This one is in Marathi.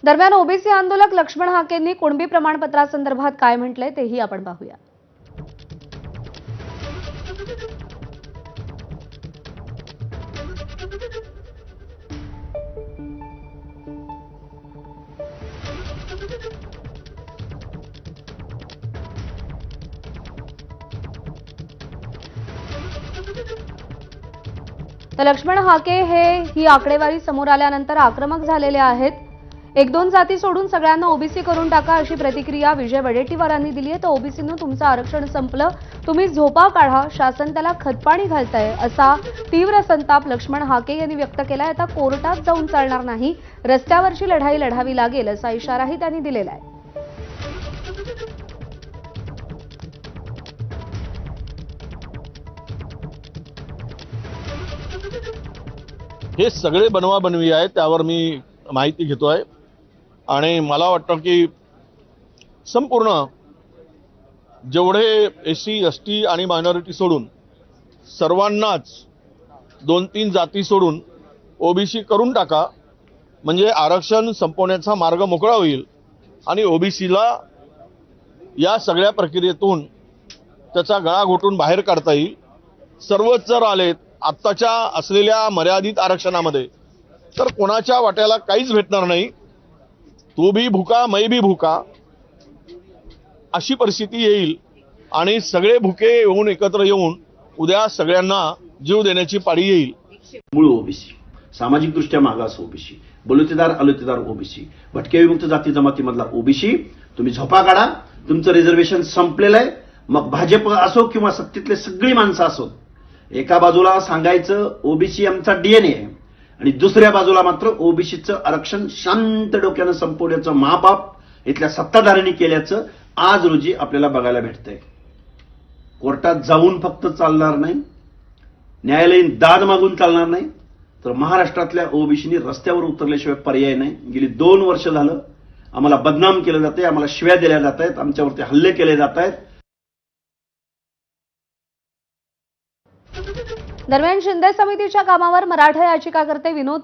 दरम्यान ओबीसी आंदोलक लक्ष्मण हाकेंनी कुणबी प्रमाणपत्रासंदर्भात काय म्हटलंय तेही आपण पाहूया। तर लक्ष्मण हाके ही आकडेवारी समोर आल्यानंतर आक्रमक झालेले आहेत। एक दोन जाती सोडून सगळ्यांना ओबीसी करून टाका अशी प्रतिक्रिया विजय वडेट्टीवारांनी दिली आहे। तर ओबीसीनं तुमचं आरक्षण संपलं, तुम्ही झोपा काढा, शासन त्याला खतपाणी घालतंय असा तीव्र संताप लक्ष्मण हाके यांनी व्यक्त केलाय। आता कोर्टात जाऊन चालणार नाही, रस्त्यावरची लढाई लढावी लागेल असा इशाराही त्यांनी दिलेला आहे। हे सगळे बनवाबनवी आहे, त्यावर मी माहिती घेतोय आणि मला वाटतं की संपूर्ण जेवढे एससी एसटी आणि मायनॉरिटी सोडून सर्वांनाच 2-3 जाती सोडून ओबीसी करून टाका, म्हणजे आरक्षण संपवण्याचा मार्ग मोकळा होईल आणि ओबीसीला या सगळ्या प्रक्रियेतून त्याचा गळा घोटून बाहेर काढता येईल। सर्वच जर आलेत आत्ताच्या असलेल्या मर्यादित आरक्षणामध्ये तर कोणाच्या वाट्याला काहीच भेटणार नाही। तू भी भूका मैं भी भूका अशी परिस्थिती येईल आणि सगळे भुके येऊन एकत्र येऊन उद्या सगळ्यांना जीव देण्याची पाळी येईल। मूळ ओबीसी, सामाजिक दृष्ट्या मागास ओबीसी, बलुतेदार अलुतेदार ओबीसी, भटक्या विमुक्त जाती जमातीमधला ओबीसी, तुम्ही झोपा काढा, तुमचं रिझर्वेशन संपलेलं आहे। मग भाजप असो किंवा सत्तेतले सगळी माणसं असो, एका बाजूला सांगायचं ओबीसी आमचा डीएनए आहे आणि दुसऱ्या बाजूला मात्र ओबीसीचं आरक्षण शांत डोक्यानं संपवण्याचं महापाप इथल्या सत्ताधाऱ्यांनी केल्याचं आज रोजी आपल्याला बघायला भेटतंय। कोर्टात जाऊन फक्त चालणार नाही, न्यायालयीन दाद मागून चालणार नाही, तर महाराष्ट्रातल्या ओबीसीनी रस्त्यावर उतरल्याशिवाय पर्याय नाही। गेली 2 वर्ष झालं आम्हाला बदनाम केलं जातंय, आम्हाला शिव्या दिल्या जात आहेत, आमच्यावरती हल्ले केले जात आहेत। दरम्यान शिंदे समितीच्या कामावर मराठा याचिकाकर्ते विनोद